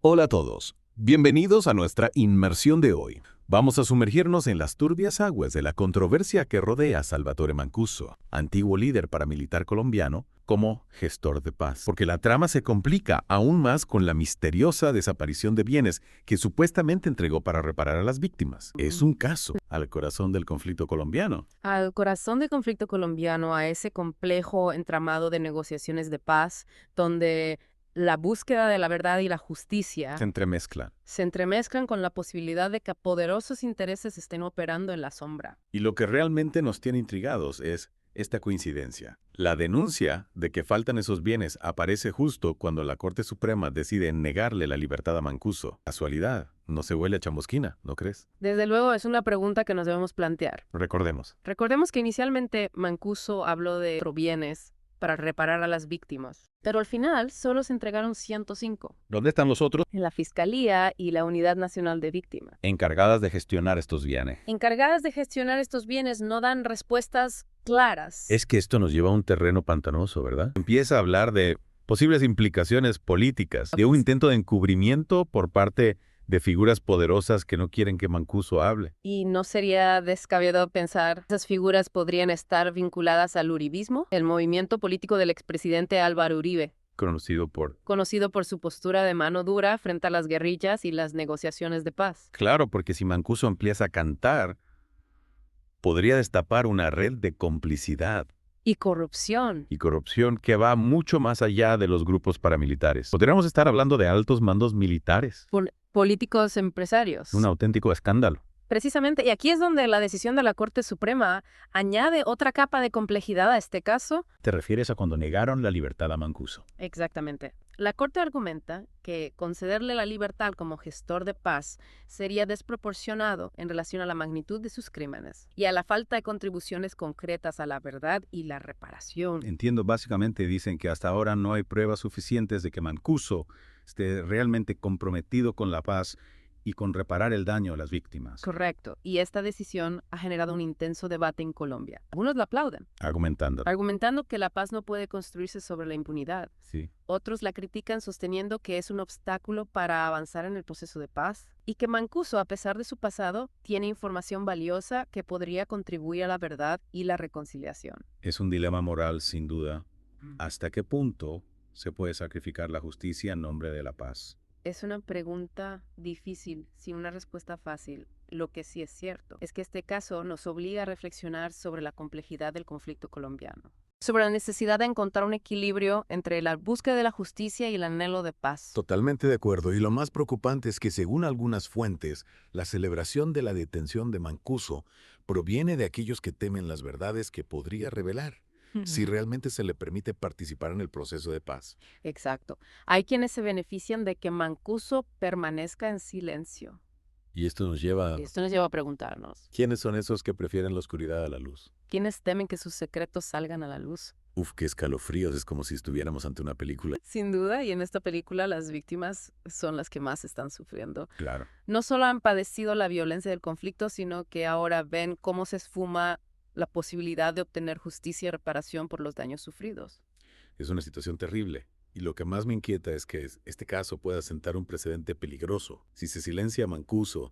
Hola a todos. Bienvenidos a nuestra inmersión de hoy. Vamos a sumergirnos en las turbias aguas de la controversia que rodea a Salvatore Mancuso, antiguo líder paramilitar colombiano, como gestor de paz. Porque la trama se complica aún más con la misteriosa desaparición de bienes que supuestamente entregó para reparar a las víctimas. Es un caso al corazón del conflicto colombiano. Al corazón del conflicto colombiano, a ese complejo entramado de negociaciones de paz, donde la búsqueda de la verdad y la justicia Se entremezclan. se entremezclan con la posibilidad de que poderosos intereses estén operando en la sombra. Y lo que realmente nos tiene intrigados es esta coincidencia. La denuncia de que faltan esos bienes aparece justo cuando la Corte Suprema decide negarle la libertad a Mancuso. Casualidad, no se huele a chambosquina, ¿no crees? Desde luego, es una pregunta que nos debemos plantear. Recordemos. Recordemos que inicialmente Mancuso habló de bienes para reparar a las víctimas, pero al final solo se entregaron 105 ¿Dónde están los otros? en la Fiscalía y la Unidad Nacional de Víctimas. Encargadas de gestionar estos bienes. Encargadas de gestionar estos bienes no dan respuestas claras. Es que esto nos lleva a un terreno pantanoso, ¿verdad? Empieza a hablar de posibles implicaciones políticas, de un intento de encubrimiento por parte de figuras poderosas que no quieren que Mancuso hable. Y no sería descabellado pensar que esas figuras podrían estar vinculadas al uribismo, el movimiento político del expresidente Álvaro Uribe, Conocido por... conocido por su postura de mano dura frente a las guerrillas y las negociaciones de paz. Claro, porque si Mancuso empieza a cantar, podría destapar una red de complicidad Y corrupción. y corrupción que va mucho más allá de los grupos paramilitares. Podríamos estar hablando de altos mandos militares. Políticos empresarios. Un auténtico escándalo. Precisamente, y aquí es donde la decisión de la Corte Suprema añade otra capa de complejidad a este caso. ¿Te refieres a cuando negaron la libertad a Mancuso? Exactamente. La Corte argumenta que concederle la libertad como gestor de paz sería desproporcionado en relación a la magnitud de sus crímenes y a la falta de contribuciones concretas a la verdad y la reparación. Entiendo, básicamente dicen que hasta ahora no hay pruebas suficientes de que Mancuso esté realmente comprometido con la paz y con reparar el daño a las víctimas. Correcto. Y esta decisión ha generado un intenso debate en Colombia. Algunos la aplauden, argumentando que la paz no puede construirse sobre la impunidad. Sí. Otros la critican sosteniendo que es un obstáculo para avanzar en el proceso de paz y que Mancuso, a pesar de su pasado, tiene información valiosa que podría contribuir a la verdad y la reconciliación. Es un dilema moral, sin duda. ¿Hasta qué punto se puede sacrificar la justicia en nombre de la paz? Es una pregunta difícil, sin una respuesta fácil. Lo que sí es cierto es que este caso nos obliga a reflexionar sobre la complejidad del conflicto colombiano, sobre la necesidad de encontrar un equilibrio entre la búsqueda de la justicia y el anhelo de paz. Totalmente de acuerdo, y lo más preocupante es que según algunas fuentes, la celebración de la detención de Mancuso proviene de aquellos que temen las verdades que podría revelar, si realmente se le permite participar en el proceso de paz. Exacto. Hay quienes se benefician de que Mancuso permanezca en silencio. Y esto nos lleva... Esto nos lleva a preguntarnos, ¿Quiénes son esos que prefieren la oscuridad a la luz? ¿quiénes temen que sus secretos salgan a la luz? Uf, qué escalofríos, es como si estuviéramos ante una película. Sin duda, y en esta película las víctimas son las que más están sufriendo. Claro. No solo han padecido la violencia del conflicto, sino que ahora ven cómo se esfuma la posibilidad de obtener justicia y reparación por los daños sufridos. Es una situación terrible. Y lo que más me inquieta es que este caso pueda sentar un precedente peligroso. Si se silencia a Mancuso,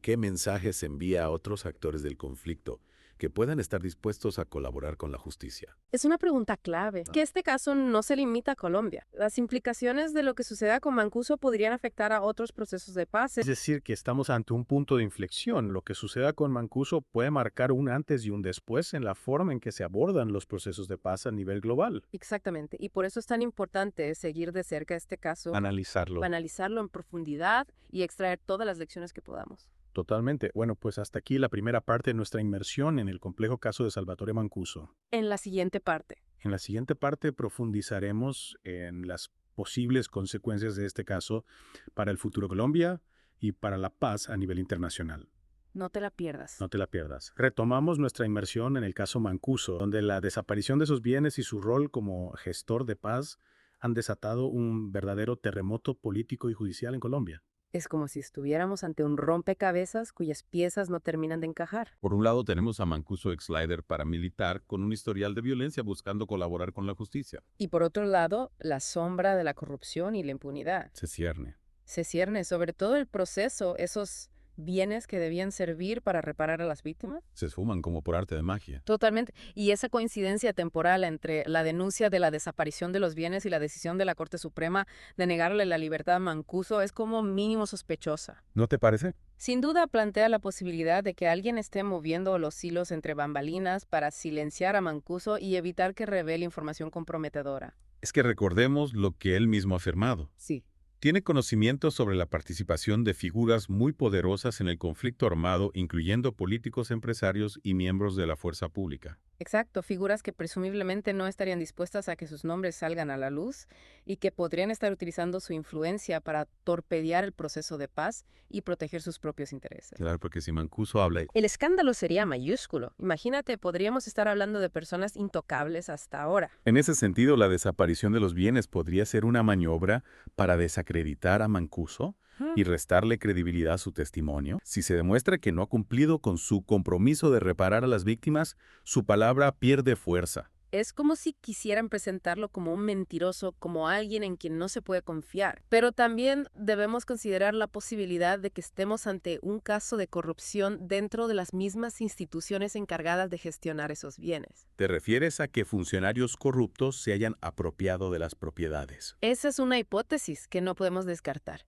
¿qué mensaje se envía a otros actores del conflicto que puedan estar dispuestos a colaborar con la justicia? Es una pregunta clave, que este caso no se limita a Colombia. Las implicaciones de lo que suceda con Mancuso podrían afectar a otros procesos de paz. Es decir, que estamos ante un punto de inflexión. Lo que suceda con Mancuso puede marcar un antes y un después en la forma en que se abordan los procesos de paz a nivel global. Exactamente, y por eso es tan importante seguir de cerca este caso, Analizarlo. analizarlo en profundidad y extraer todas las lecciones que podamos. Totalmente. Bueno, pues hasta aquí la primera parte de nuestra inmersión en el complejo caso de Salvatore Mancuso. En la siguiente parte. En la siguiente parte profundizaremos en las posibles consecuencias de este caso para el futuro de Colombia y para la paz a nivel internacional. No te la pierdas. No te la pierdas. Retomamos nuestra inmersión en el caso Mancuso, donde la desaparición de sus bienes y su rol como gestor de paz han desatado un verdadero terremoto político y judicial en Colombia. Es como si estuviéramos ante un rompecabezas cuyas piezas no terminan de encajar. Por un lado tenemos a Mancuso, ex líder paramilitar, con un historial de violencia buscando colaborar con la justicia. Y por otro lado, la sombra de la corrupción y la impunidad. Se cierne. Se cierne sobre todo el proceso, esos bienes que debían servir para reparar a las víctimas. Se esfuman como por arte de magia. Totalmente. Y esa coincidencia temporal entre la denuncia de la desaparición de los bienes y la decisión de la Corte Suprema de negarle la libertad a Mancuso es como mínimo sospechosa. ¿No te parece? Sin duda plantea la posibilidad de que alguien esté moviendo los hilos entre bambalinas para silenciar a Mancuso y evitar que revele información comprometedora. Es que recordemos lo que él mismo ha afirmado. Sí. Tiene conocimiento sobre la participación de figuras muy poderosas en el conflicto armado, incluyendo políticos, empresarios y miembros de la fuerza pública. Exacto, figuras que presumiblemente no estarían dispuestas a que sus nombres salgan a la luz y que podrían estar utilizando su influencia para torpedear el proceso de paz y proteger sus propios intereses. Claro, porque si Mancuso habla... El escándalo sería mayúsculo. Imagínate, podríamos estar hablando de personas intocables hasta ahora. En ese sentido, la desaparición de los bienes podría ser una maniobra para desacreditar a Mancuso y restarle credibilidad a su testimonio. Si se demuestra que no ha cumplido con su compromiso de reparar a las víctimas, su palabra pierde fuerza. Es como si quisieran presentarlo como un mentiroso, como alguien en quien no se puede confiar. Pero también debemos considerar la posibilidad de que estemos ante un caso de corrupción dentro de las mismas instituciones encargadas de gestionar esos bienes. ¿Te refieres a que funcionarios corruptos se hayan apropiado de las propiedades? Esa es una hipótesis que no podemos descartar.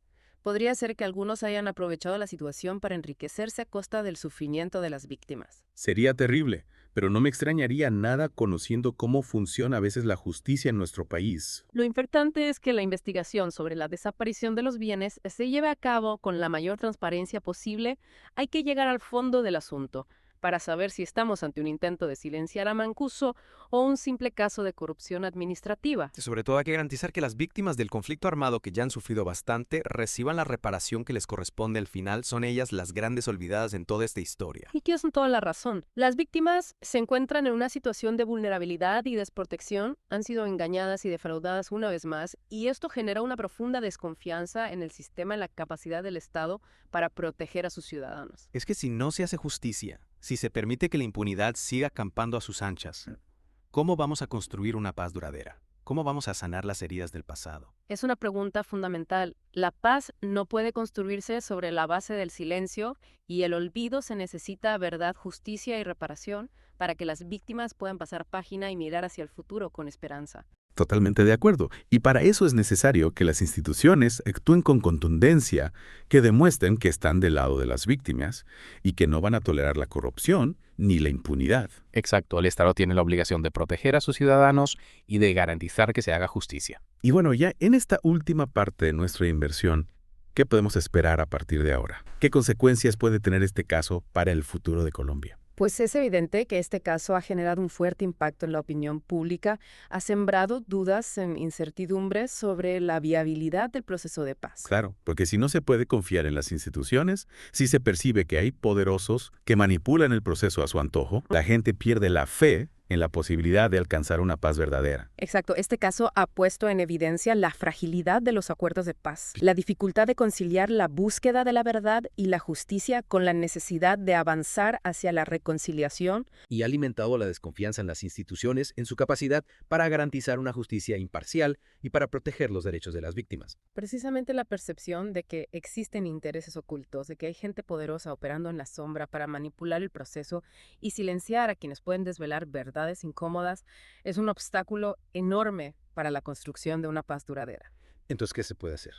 Podría ser que algunos hayan aprovechado la situación para enriquecerse a costa del sufrimiento de las víctimas. Sería terrible, pero no me extrañaría nada conociendo cómo funciona a veces la justicia en nuestro país. Lo importante es que la investigación sobre la desaparición de los bienes se lleve a cabo con la mayor transparencia posible. Hay que llegar al fondo del asunto para saber si estamos ante un intento de silenciar a Mancuso o un simple caso de corrupción administrativa. Sobre todo hay que garantizar que las víctimas del conflicto armado, que ya han sufrido bastante, reciban la reparación que les corresponde al final. Son ellas las grandes olvidadas en toda esta historia. Y tienes toda la razón. Las víctimas se encuentran en una situación de vulnerabilidad y desprotección, han sido engañadas y defraudadas una vez más, y esto genera una profunda desconfianza en el sistema, en la capacidad del Estado para proteger a sus ciudadanos. Es que si no se hace justicia, si se permite que la impunidad siga acampando a sus anchas, ¿cómo vamos a construir una paz duradera? ¿Cómo vamos a sanar las heridas del pasado? Es una pregunta fundamental. La paz no puede construirse sobre la base del silencio y el olvido. Se necesita verdad, justicia y reparación para que las víctimas puedan pasar página y mirar hacia el futuro con esperanza. Totalmente de acuerdo. Y para eso es necesario que las instituciones actúen con contundencia, que demuestren que están del lado de las víctimas y que no van a tolerar la corrupción ni la impunidad. Exacto, el Estado tiene la obligación de proteger a sus ciudadanos y de garantizar que se haga justicia. Y bueno, ya en esta última parte de nuestra inversión, ¿qué podemos esperar a partir de ahora? ¿Qué consecuencias puede tener este caso para el futuro de Colombia? Pues es evidente que este caso ha generado un fuerte impacto en la opinión pública, ha sembrado dudas e incertidumbres sobre la viabilidad del proceso de paz. Claro, porque si no se puede confiar en las instituciones, si se percibe que hay poderosos que manipulan el proceso a su antojo, la gente pierde la fe en la posibilidad de alcanzar una paz verdadera. Exacto, este caso ha puesto en evidencia la fragilidad de los acuerdos de paz, la dificultad de conciliar la búsqueda de la verdad y la justicia con la necesidad de avanzar hacia la reconciliación. Y ha alimentado la desconfianza en las instituciones en su capacidad para garantizar una justicia imparcial y para proteger los derechos de las víctimas. Precisamente la percepción de que existen intereses ocultos, de que hay gente poderosa operando en la sombra para manipular el proceso y silenciar a quienes pueden desvelar verdades incómodas, es un obstáculo enorme para la construcción de una paz duradera. Entonces, ¿qué se puede hacer?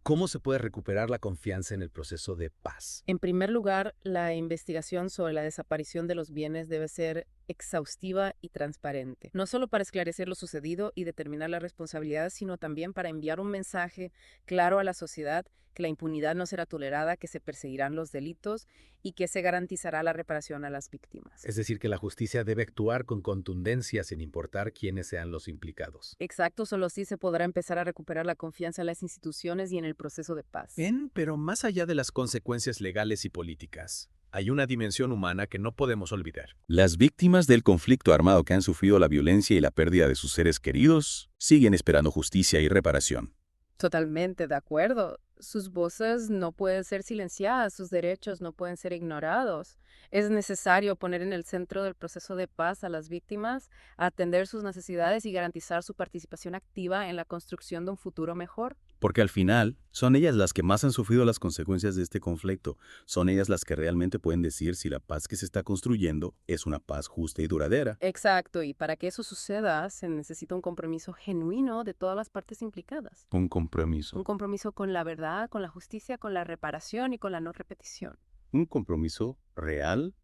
¿Cómo se puede recuperar la confianza en el proceso de paz? En primer lugar, la investigación sobre la desaparición de los bienes debe ser exhaustiva y transparente, no solo para esclarecer lo sucedido y determinar la responsabilidad, sino también para enviar un mensaje claro a la sociedad que la impunidad no será tolerada, que se perseguirán los delitos y que se garantizará la reparación a las víctimas. Es decir, que la justicia debe actuar con contundencia sin importar quiénes sean los implicados. Exacto, solo así se podrá empezar a recuperar la confianza en las instituciones y en el proceso de paz. Bien, pero más allá de las consecuencias legales y políticas, hay una dimensión humana que no podemos olvidar. Las víctimas del conflicto armado que han sufrido la violencia y la pérdida de sus seres queridos siguen esperando justicia y reparación. Totalmente de acuerdo. Sus voces no pueden ser silenciadas, sus derechos no pueden ser ignorados. Es necesario poner en el centro del proceso de paz a las víctimas, atender sus necesidades y garantizar su participación activa en la construcción de un futuro mejor. Porque al final, son ellas las que más han sufrido las consecuencias de este conflicto. Son ellas las que realmente pueden decir si la paz que se está construyendo es una paz justa y duradera. Exacto, y para que eso suceda se necesita un compromiso genuino de todas las partes implicadas. Un compromiso. Un compromiso con la verdad, con la justicia, con la reparación y con la no repetición. Un compromiso real,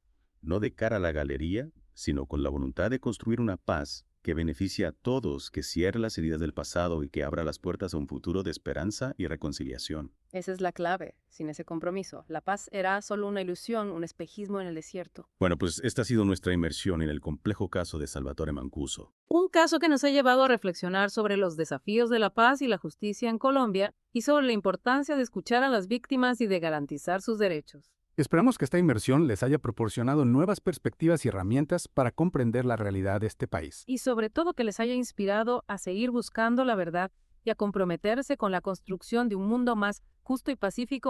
no de cara a la galería, sino con la voluntad de construir una paz que beneficie a todos, que cierre las heridas del pasado y que abra las puertas a un futuro de esperanza y reconciliación. Esa es la clave. Sin ese compromiso, la paz era solo una ilusión, un espejismo en el desierto. Bueno, pues esta ha sido nuestra inmersión en el complejo caso de Salvatore Mancuso. Un caso que nos ha llevado a reflexionar sobre los desafíos de la paz y la justicia en Colombia y sobre la importancia de escuchar a las víctimas y de garantizar sus derechos. Esperamos que esta inmersión les haya proporcionado nuevas perspectivas y herramientas para comprender la realidad de este país. Y sobre todo que les haya inspirado a seguir buscando la verdad y a comprometerse con la construcción de un mundo más justo y pacífico.